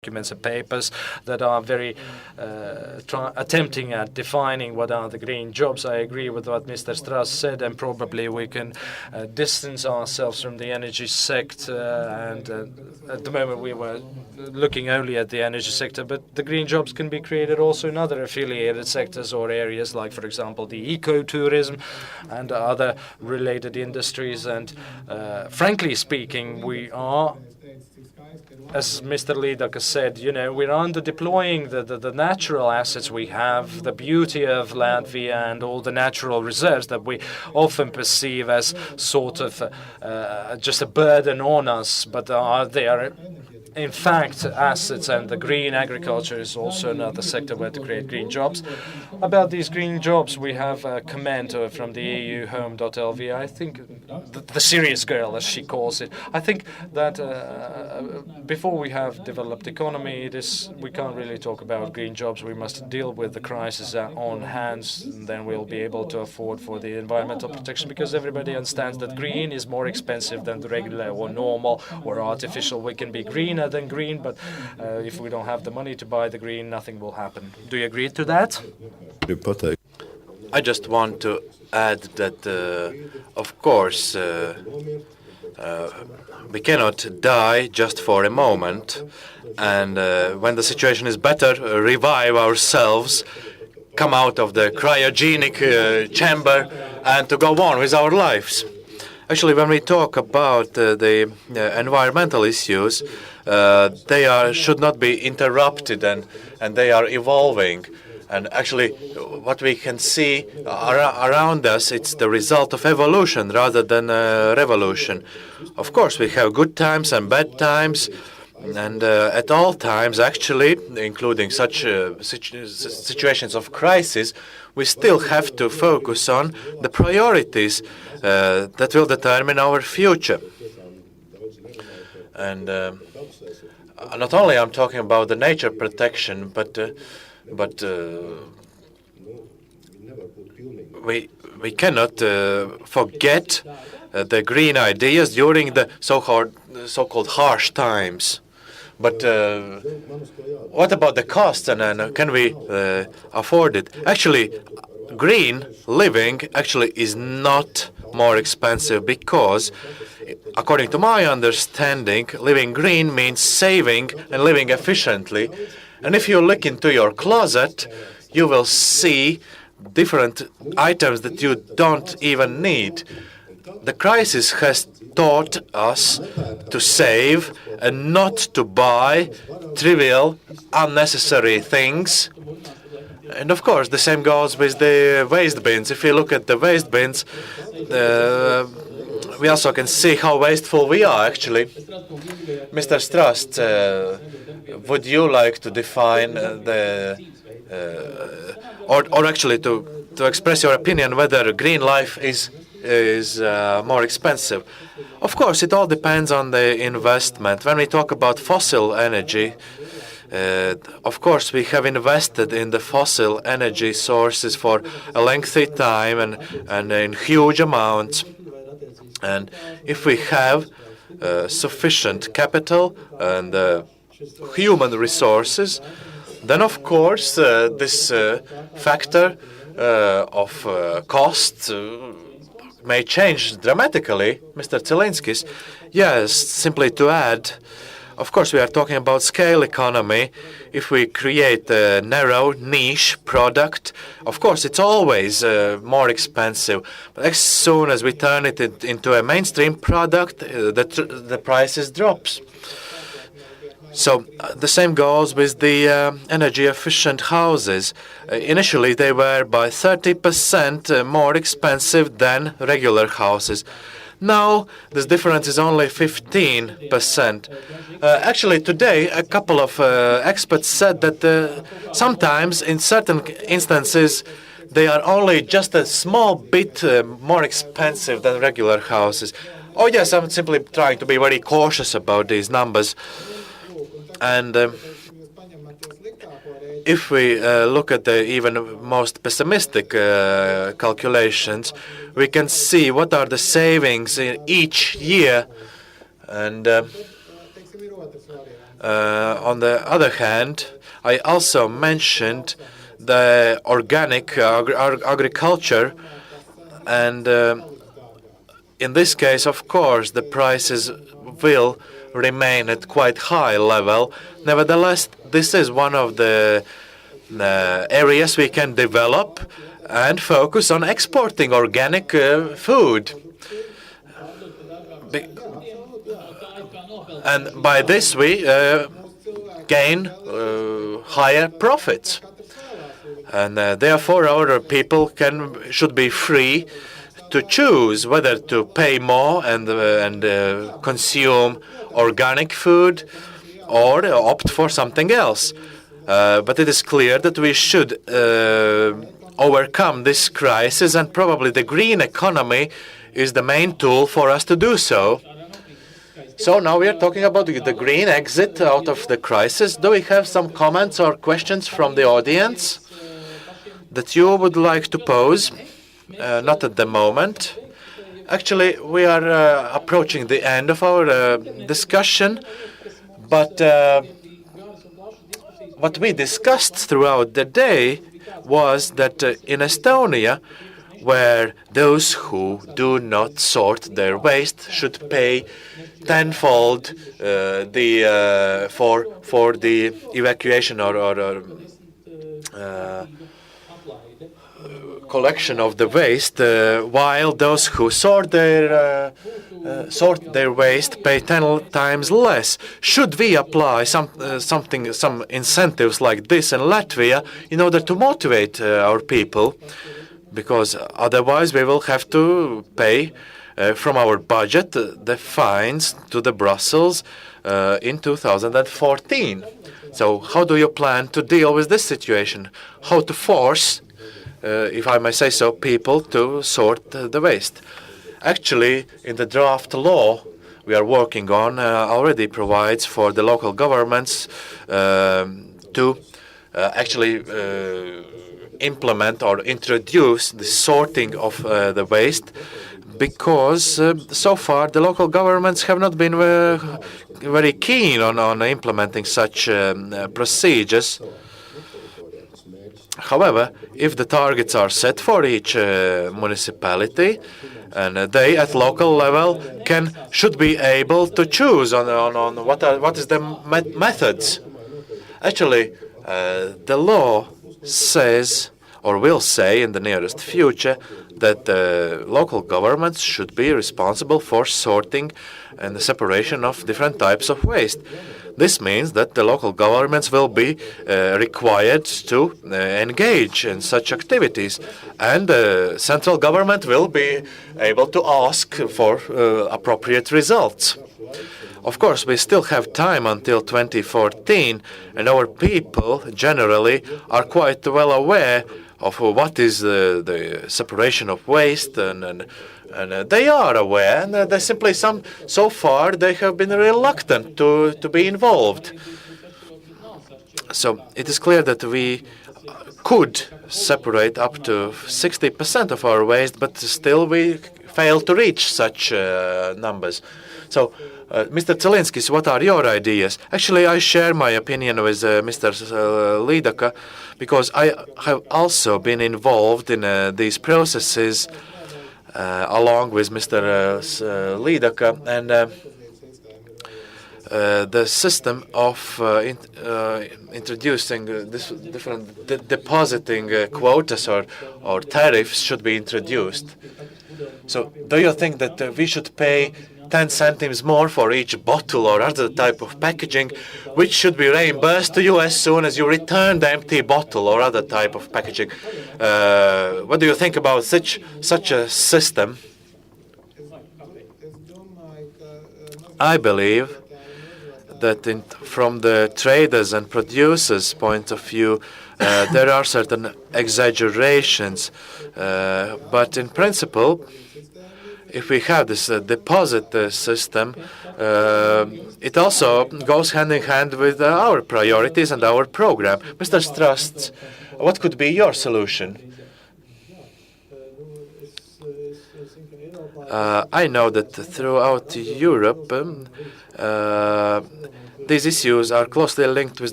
documents and papers that are very attempting at defining what are the green jobs. I agree with what Mr. Strass said, and probably we can distance ourselves from the energy sector. And at the moment we were looking only at the energy sector, but the green jobs can be created also in other affiliated sectors or areas, like, for example, the ecotourism and other related industries. And frankly speaking, we are, as Mr. Liedaka said, we're under-deploying the natural assets we have, the beauty of Latvia and all the natural reserves that we often perceive as sort of just a burden on us, but they are in fact assets, and the green agriculture is also another sector where to create green jobs. About these green jobs, we have a comment from the EU Home.lv. I think the serious girl, as she calls it. I think that before we have developed economy, we can't really talk about green jobs. We must deal with the crisis on hands, and then we'll be able to afford for the environmental protection, because everybody understands that green is more expensive than the regular or normal or artificial. We can be greener than green, but if we don't have the money to buy the green, nothing will happen. Do you agree to that? I just want to add that, of course, we cannot die just for a moment, and when the situation is better, revive ourselves, come out of the cryogenic chamber, and to go on with our lives. Actually, when we talk about the environmental issues, they should not be interrupted, and they are evolving. And actually, what we can see around us, it's the result of evolution rather than revolution. Of course, we have good times and bad times, and at all times, actually, including such situations of crisis, we still have to focus on the priorities that will determine our future. And not only I'm talking about the nature protection, but we cannot forget the green ideas during the so-called harsh times. But what about the costs, and can we afford it? Actually, green living actually is not more expensive, because, according to my understanding, living green means saving and living efficiently. And if you look into your closet, you will see different items that you don't even need. The crisis has taught us to save and not to buy trivial, unnecessary things. And of course, the same goes with the waste bins. If you look at the waste bins, we also can see how wasteful we are, actually. Mr. Strast, would you like to define or actually to express your opinion whether green life is more expensive? Of course, it all depends on the investment. When we talk about fossil energy, of course, we have invested in the fossil energy sources for a lengthy time and in huge amounts. And if we have sufficient capital and human resources, then of course this factor of cost may change dramatically. Mr. Zelinskis, yes, simply to add, of course, we are talking about scale economy. If we create a narrow niche product, of course, it's always more expensive. But as soon as we turn it into a mainstream product, the prices drops. So the same goes with the energy-efficient houses. Initially, they were by 30% more expensive than regular houses. Now, this difference is only 15%. Actually, today, a couple of experts said that sometimes, in certain instances, they are only just a small bit more expensive than regular houses. Oh, yes, I'm simply trying to be very cautious about these numbers. And if we look at the even most pessimistic calculations, we can see what are the savings in each year. And On the other hand, I also mentioned the organic agriculture, and in this case, of course, the prices will remain at quite high level. Nevertheless, this is one of the areas we can develop and focus on exporting organic food. And by this we gain higher profits. And therefore our people should be free to choose whether to pay more and consume organic food or opt for something else. But it is clear that we should overcome this crisis, and probably the green economy is the main tool for us to do so. So now we are talking about the green exit out of the crisis. Do we have some comments or questions from the audience that you would like to pose? Not at the moment. Actually, we are approaching the end of our discussion, but what we discussed throughout the day was that in Estonia, where those who do not sort their waste should pay tenfold for the evacuation or collection of the waste, while those who sort their waste pay 10 times less. Should we apply some incentives like this in Latvia in order to motivate our people? Because otherwise we will have to pay from our budget the fines to the Brussels in 2014. So how do you plan to deal with this situation? How to force, if I may say so, people to sort the waste? Actually, in the draft law we are working on already provides for the local governments to actually implement or introduce the sorting of the waste, because so far the local governments have not been very keen on implementing such procedures. However, if the targets are set for each municipality, and they at local level should be able to choose on what is the methods. Actually, the law says, or will say in the nearest future, that local governments should be responsible for sorting and the separation of different types of waste. This means that the local governments will be required to engage in such activities, and the central government will be able to ask for appropriate results. Of course, we still have time until 2014, and our people generally are quite well aware of what is the separation of waste, and they are aware, and they simply so far they have been reluctant to be involved. So it is clear that we could separate up to 60% of our waste, but still we fail to reach such numbers. So, Mr. Zelinskis, what are your ideas? Actually, I share my opinion with Mr. Ieelpa, because I have also been involved in these processes along with Mr. Ieelpa, and the system of introducing this different depositing quotas or tariffs should be introduced. So, do you think that we should pay 10 centimes more for each bottle or other type of packaging, which should be reimbursed to you as soon as you return the empty bottle or other type of packaging? What do you think about such a system? I believe that from the traders and producers' point of view, there are certain exaggerations, but in principle, if we have this deposit system, it also goes hand in hand with our priorities and our program. Mr. Strasts, what could be your solution? I know that throughout Europe, these issues are closely linked with